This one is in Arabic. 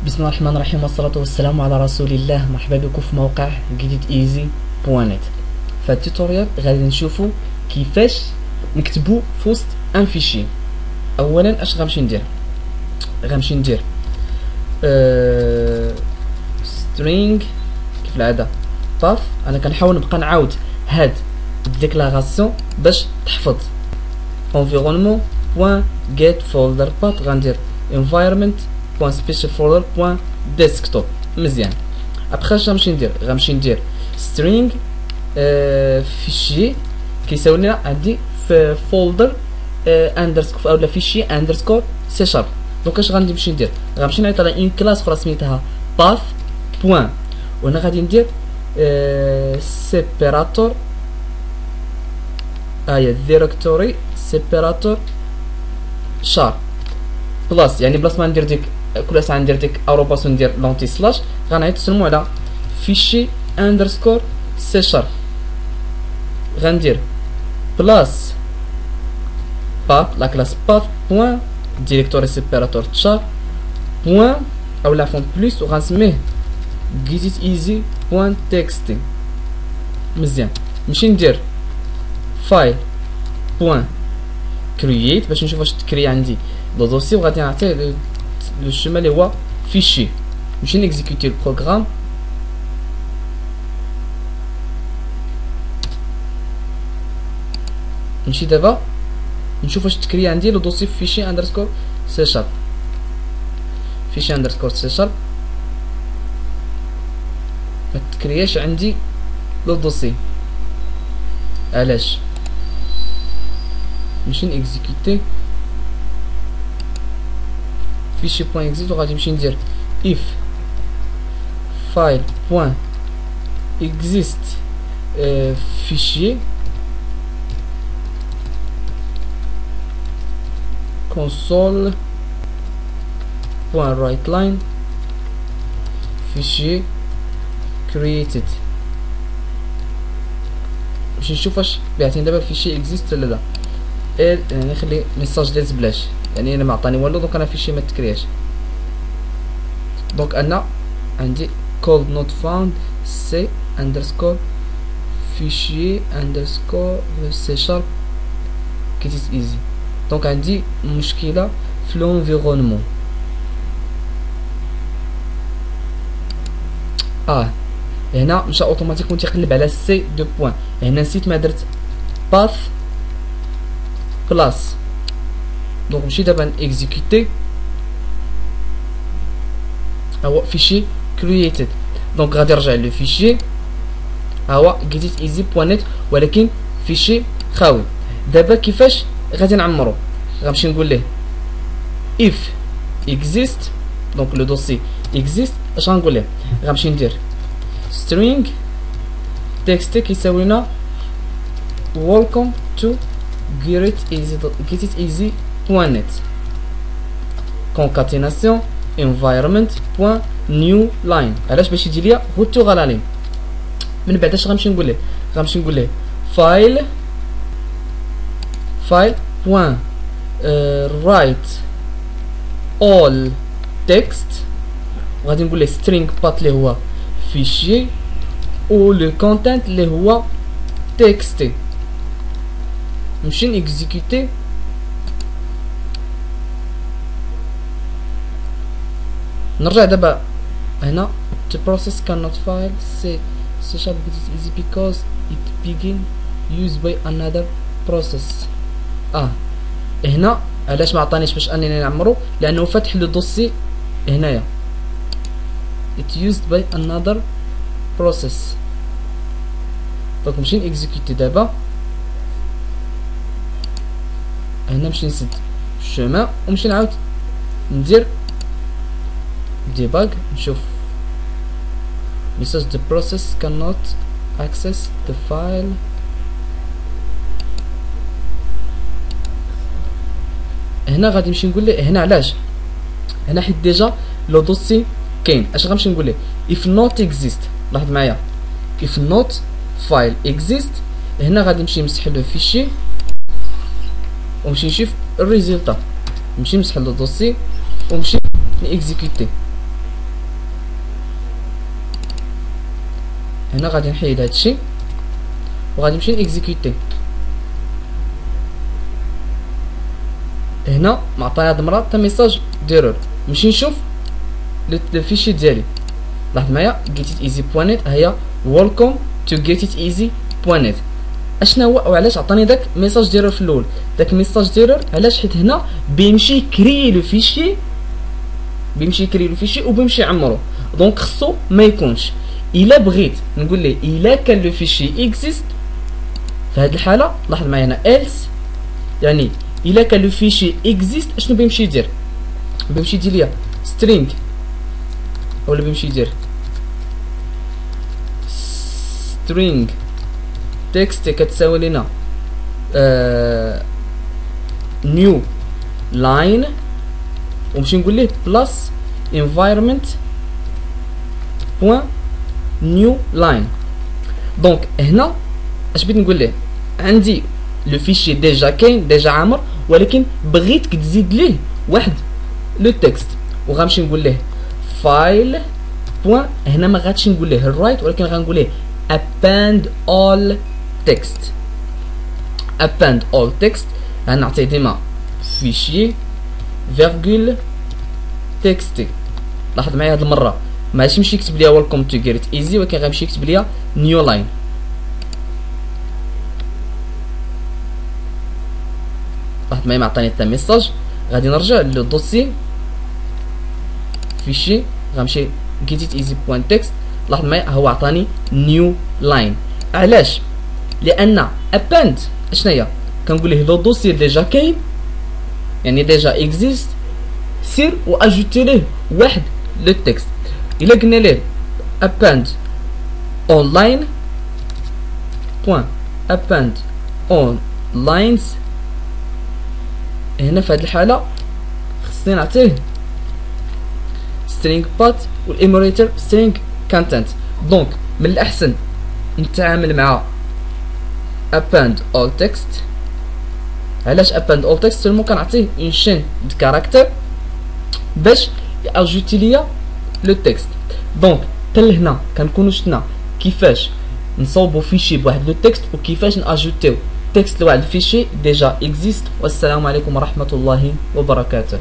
بسم الله الرحمن الرحيم والصلاة والسلام على رسول الله. مرحبا بكم في موقع جديد easy.net. في التوتوريال غادي نشوفوا كيفاش نكتبوا في وسط ان فيشي. اولا اش غنمشي ندير string كيف العاده باث. انا كنحاول نبقى نعاود هاد الديكلاراسيون باش تحفظ environnement.get folder path. غندير environment.special folder.desktop. مزيان. ابخي اش غنمشي ندير string فيشي كيساوي لنا عندي في فولدر اندرسكور اولا فيشي اندرسكور سي شارب. دونك اش غنمشي ندير غنمشي نعيط على اون كلاس اخرى سميتها باث بوين، وهنا غادي ندير سيبيراتور ديريكتوري سيبيراتور شارب بلاص، يعني بلاص ما ندير ديك كل ساعه ندير ديك اروباس وندير لونتي سلاش غنعيط تسلموا على فيشي اندرسكور سي شارب. غندير بلاص باث لا كلاس باث بوين ديريكتوري سيبيراتور شارب بوين اولا فون بلس وغنسميه جيت ايزي بوين تكستي. مزيان. نمشي ندير فايل بوين كرييت باش نشوف واش تكري عندي لو دوسي، وغادي نعطيه لو شيما اللي هو فيشي. نمشي نيكزيكوتي البروغرام. نمشي دابا نشوف واش تكري عندي لو دوسي فيشي اندرسكور سي شارب. فيشي اندرسكور سي شارب ما تكرياش عندي لو دوسي. علاش؟ نمشي نيكزيكوتي فيشي بوين اكزيست وغادي نمشي ندير if file بوين اكزيست فيشي console point write line fichier created باش نشوف واش بعتين دابا الفيشي اكزيست ولا لا. يعني نخلي ميساج ديال بلاش، يعني انا ما عطاني والو دونك انا فيشي ما تكرياش. دونك انا عندي code not found c underscore fichier underscore c sharp كيت ايزي. دونك عندي مشكله في لونفيرونمون. هنا مشى اوتوماتيكمون تيقلب على سي دو بوين. هنا نسيت ما درت باث كلاس. دونك نمشي دابا اكزيكوتي هو فيشي كرييتد. دونك غادي نرجع لو فيشي هو جيت ايزي بوان نت، ولكن فيشي خاوي. دابا كيفاش غادي نعمرو؟ غنمشي نقول ليه if exist دونك لو دوسي exist. اش غنقول ليه؟ غنمشي ندير string text كيساوي لنا welcome to getiteasy.net concatenation environment.new line. علاش؟ باش يجي ليا retour على لاين. من بعد اش غنمشي نقول ليه file point write all text وغادي نقول ليه string path اللي هو فيشي و لو كونتنت اللي هو تكست. نمشي نيكزيكوتي نرجع دابا هنا the process cannot file c sharp is easy because it begin used by another process. هنا علاش ما عطانيش باش انني نعمرو؟ لانه فتح لو دوسي هنايا it used by another process. دونك نمشي نيكزيكوتي دابا هنا نمشي نسد الشومان ونمشي نعاود ندير ديباغ نشوف message the process cannot access the file. هنا غادي نمشي نقول ليه هنا علاش؟ هنا حيت ديجا لو دوسي كاين. اش غنمشي نقول ليه if not exist. لاحظ معايا if not file exist. هنا غادي نمشي نمسح لو فيشي ونمشي نشوف الريزلتا. نمشي نمسح لو دوسي ونمشي نيكزيكوتي. هنا غادي نحيد هادشي وغادي نمشي نيكزيكوتي. هنا معطيها هاد المرة حتى ميساج ديرور. نمشي نشوف الفيشي ديالي. لاحظ معايا getiteasy.net هي welcome to getiteasy.net. اشنا هو وعلاش عطاني داك ميساج ديرور في الاول؟ داك ميساج ديرور علاش؟ حيت هنا بيمشي يكري لو فيشي، وبيمشي يعمرو. دونك خصو ما يكونش. الا بغيت نقول ليه الا كان لو فيشي اكزيست في هاد الحاله، لاحظ معايا هنا else، يعني الا كان لو فيشي اكزيست اشنو بيمشي يدير؟ بيمشي يدير ليا string، ولا بيمشي يدير string text كتساوي لنا new line، ومشي نقول ليه plus environment point new line. دونك هنا اش بغيت نقول ليه؟ عندي لو فيشي ديجا كاين، ديجا عامر، ولكن بغيتك تزيد ليه واحد لو تكست، وغنمشي نقول ليه فايل بوين. هنا ما غاديش نقول ليه الرايت، ولكن غنقول ليه append all text. append all text غنعطيه ديما فيشي فيرغول تكستي. لاحظ معايا هاد المره ماشي يمشي يكتب ليا ويلكم تو جيت ايزي، ولكن غيمشي يكتب ليا نيو لاين. لاحظ معايا معطاني حتى ميساج. غادي نرجع للدوسي فيشي، غنمشي getiteasy.text. لاحظ معايا هو عطاني نيو لاين. علاش؟ لان append اشناهي؟ كنقول ليه لو دوسي ديجا كاين، يعني ديجا اكزيست، سير واجوتي ليه واحد لو تكست. الا قلنا ليه append online point append on lines، هنا في هاد الحالة خصني نعطيه string path والإيميريتور string content. دونك من الأحسن نتعامل مع append all text. علاش append all text؟ سولمون كنعطيه اون شين د كاركتر باش ياجوتي ليا لو تكست. دونك حتى لهنا كنكونو شفنا كيفاش نصوبو فيشي بواحد لو تكست، وكيفاش ناجوتيو تكست لواحد الفيشي ديجا اكزيست. والسلام عليكم ورحمة الله وبركاته.